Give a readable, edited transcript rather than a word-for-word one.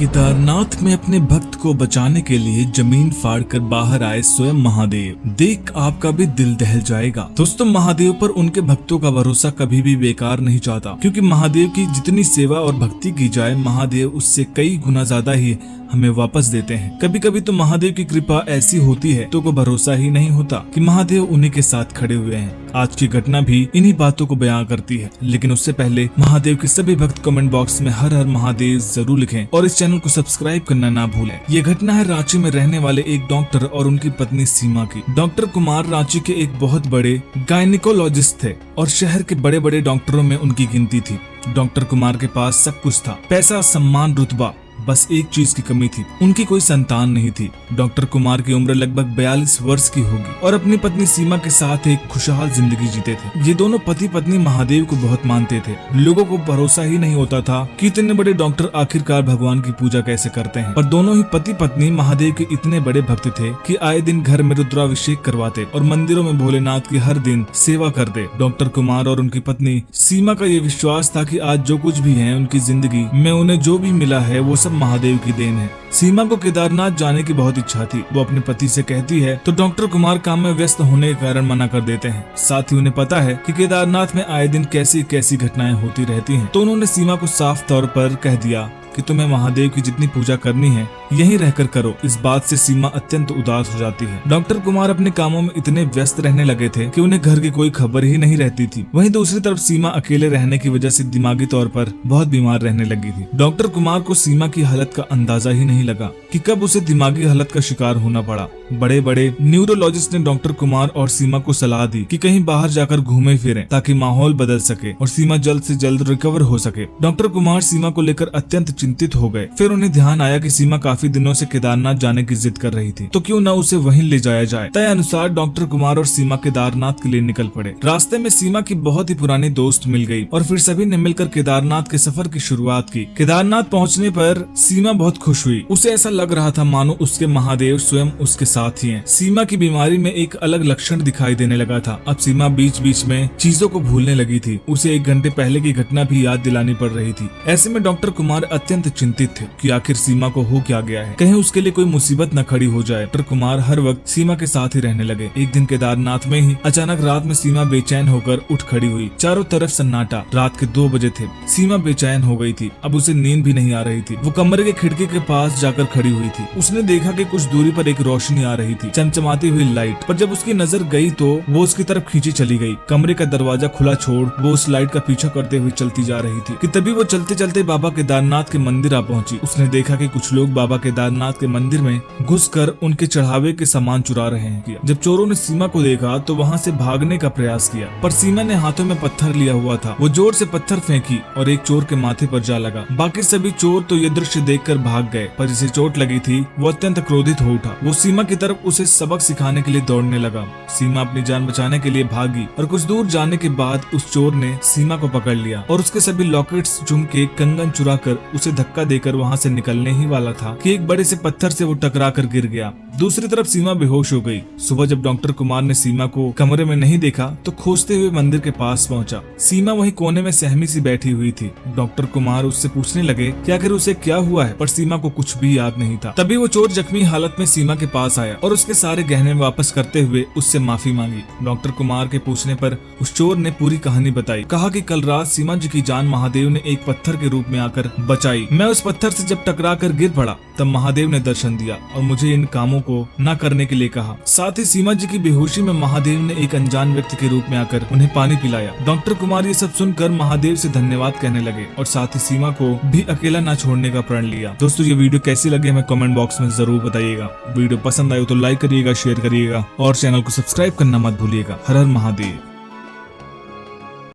केदारनाथ में अपने भक्त को बचाने के लिए जमीन फाड़कर बाहर आए स्वयं महादेव। देख आपका भी दिल दहल जाएगा। दोस्तों, महादेव पर उनके भक्तों का भरोसा कभी भी बेकार नहीं जाता, क्योंकि महादेव की जितनी सेवा और भक्ति की जाए, महादेव उससे कई गुना ज्यादा ही हमें वापस देते हैं। कभी कभी तो महादेव की कृपा ऐसी होती है तो को भरोसा ही नहीं होता कि महादेव उन्हीं के साथ खड़े हुए हैं। आज की घटना भी इन्हीं बातों को बयां करती है, लेकिन उससे पहले महादेव के सभी भक्त कमेंट बॉक्स में हर हर महादेव जरूर लिखें और इस चैनल को सब्सक्राइब करना ना भूलें। ये घटना है रांची में रहने वाले एक डॉक्टर और उनकी पत्नी सीमा की। डॉक्टर कुमार रांची के एक बहुत बड़े गायनिकोलॉजिस्ट थे और शहर के बड़े बड़े डॉक्टरों में उनकी गिनती थी। डॉक्टर कुमार के पास सब कुछ था, पैसा, सम्मान, रुतबा, बस एक चीज की कमी थी, उनकी कोई संतान नहीं थी। डॉक्टर कुमार की उम्र लगभग 42 वर्ष की होगी और अपनी पत्नी सीमा के साथ एक खुशहाल जिंदगी जीते थे। ये दोनों पति पत्नी महादेव को बहुत मानते थे। लोगों को भरोसा ही नहीं होता था कि इतने बड़े डॉक्टर आखिरकार भगवान की पूजा कैसे करते हैं, पर दोनों ही पति पत्नी महादेव के इतने बड़े भक्त थे कि आए दिन घर में रुद्राभिषेक करवाते और मंदिरों में भोलेनाथ की हर दिन सेवा करते। डॉक्टर कुमार और उनकी पत्नी सीमा का ये विश्वास था कि आज जो कुछ भी है उनकी जिंदगी में उन्हें जो भी मिला है वो सब महादेव की देन है। सीमा को केदारनाथ जाने की बहुत इच्छा थी। वो अपने पति से कहती है तो डॉक्टर कुमार काम में व्यस्त होने के कारण मना कर देते हैं। साथ ही उन्हें पता है कि केदारनाथ में आए दिन कैसी कैसी घटनाएं होती रहती हैं, तो उन्होंने सीमा को साफ तौर पर कह दिया कि तुम्हें महादेव की जितनी पूजा करनी है यहीं रहकर करो। इस बात से सीमा अत्यंत उदास हो जाती है। डॉक्टर कुमार अपने कामों में इतने व्यस्त रहने लगे थे कि उन्हें घर की कोई खबर ही नहीं रहती थी। वहीं दूसरी तरफ सीमा अकेले रहने की वजह से दिमागी तौर पर बहुत बीमार रहने लगी थी। डॉक्टर कुमार को सीमा की हालत का अंदाजा ही नहीं लगा कि कब उसे दिमागी हालत का शिकार होना पड़ा। बड़े बड़े न्यूरोलॉजिस्ट ने डॉक्टर कुमार और सीमा को सलाह दी कि कहीं बाहर जाकर घूमे फिरें ताकि माहौल बदल सके और सीमा जल्द से जल्द रिकवर हो सके। डॉक्टर कुमार सीमा को लेकर अत्यंत चिंतित हो गए। फिर उन्हें ध्यान आया कि सीमा काफी दिनों से केदारनाथ जाने की जिद कर रही थी, तो क्यों न उसे वहीं ले जाया जाए। तय अनुसार डॉक्टर कुमार और सीमा केदारनाथ के लिए निकल पड़े। रास्ते में सीमा की बहुत ही पुरानी दोस्त मिल गई और फिर सभी ने मिलकर केदारनाथ के सफर की शुरुआत की। केदारनाथ पहुंचने पर सीमा बहुत खुश हुई। उसे ऐसा लग रहा था मानो उसके महादेव स्वयं उसके साथ ही हैं। सीमा की बीमारी में एक अलग लक्षण दिखाई देने लगा था। अब सीमा बीच बीच में चीजों को भूलने लगी थी। उसे 1 घंटे पहले की घटना भी याद दिलानी पड़ रही थी। ऐसे में डॉक्टर कुमार अत्यंत चिंतित थे कि आखिर सीमा को हो क्या गया है, कहीं उसके लिए कोई मुसीबत न खड़ी हो जाए। डॉक्टर कुमार हर वक्त सीमा के साथ ही रहने लगे। एक दिन केदारनाथ में ही अचानक रात में सीमा बेचैन होकर उठ खड़ी हुई। चारों तरफ सन्नाटा। रात के 2 बजे थे। सीमा बेचैन हो गई थी। अब उसे नींद भी नहीं आ रही थी। वो कमरे के खिड़की के पास जाकर खड़ी हुई थी। उसने देखा कि कुछ दूरी पर एक रोशनी आ रही थी, चमचमाती हुई लाइट। पर जब उसकी नजर गई तो वो उसकी तरफ खींची चली गई। कमरे का दरवाजा खुला छोड़ वो उस लाइट का पीछा करते हुए चलती जा रही थी कि तभी वो चलते चलते बाबा केदारनाथ के मंदिर आ पहुंची। उसने देखा कि कुछ लोग बाबा केदारनाथ के मंदिर में घुसकर उनके चढ़ावे के सामान चुरा रहे हैं। जब चोरों ने सीमा को देखा तो वहां से भागने का प्रयास किया, पर सीमा ने हाथों में पत्थर लिया हुआ था। वो जोर से पत्थर फेंकी और एक चोर के माथे पर जा लगा। बाकी सभी चोर तो ये दृश्य देखकर भाग गए, पर जिसे चोट लगी थी वो अत्यंत क्रोधित हो उठा। वो सीमा की तरफ उसे सबक सिखाने के लिए दौड़ने लगा। सीमा अपनी जान बचाने के लिए भागी और कुछ दूर जाने के बाद उस चोर ने सीमा को पकड़ लिया और उसके सभी लॉकेट्स, झुमके, कंगन चुरा कर उसे धक्का देकर वहां से निकलने ही वाला था कि एक बड़े से पत्थर से वो टकरा कर गिर गया। दूसरी तरफ सीमा बेहोश हो गई। सुबह जब डॉक्टर कुमार ने सीमा को कमरे में नहीं देखा तो खोजते हुए मंदिर के पास पहुंचा। सीमा वहीं कोने में सहमी सी बैठी हुई थी। डॉक्टर कुमार उससे पूछने लगे कि आखिर उसे क्या हुआ है, पर सीमा को कुछ भी याद नहीं था। तभी वो चोर जख्मी हालत में सीमा के पास आया और उसके सारे गहने वापस करते हुए उससे माफी मांगी। डॉक्टर कुमार के पूछने पर उस चोर ने पूरी कहानी बताई। कहा कि कल रात सीमा जी की जान महादेव ने एक पत्थर के रूप में आकर बचाई। मैं उस पत्थर से जब टकरा कर गिर पड़ा तब महादेव ने दर्शन दिया और मुझे इन कामों को न करने के लिए कहा। साथ ही सीमा जी की बेहोशी में महादेव ने एक अनजान व्यक्ति के रूप में आकर उन्हें पानी पिलाया। डॉक्टर कुमार ये सब सुनकर महादेव से धन्यवाद कहने लगे और साथ ही सीमा को भी अकेला न छोड़ने का प्रण लिया। दोस्तों, ये वीडियो कैसी लगी हमें कमेंट बॉक्स में जरूर बताइएगा। वीडियो पसंद आए तो लाइक करिएगा, शेयर करिएगा और चैनल को सब्सक्राइब करना मत भूलिएगा। हर हर महादेव।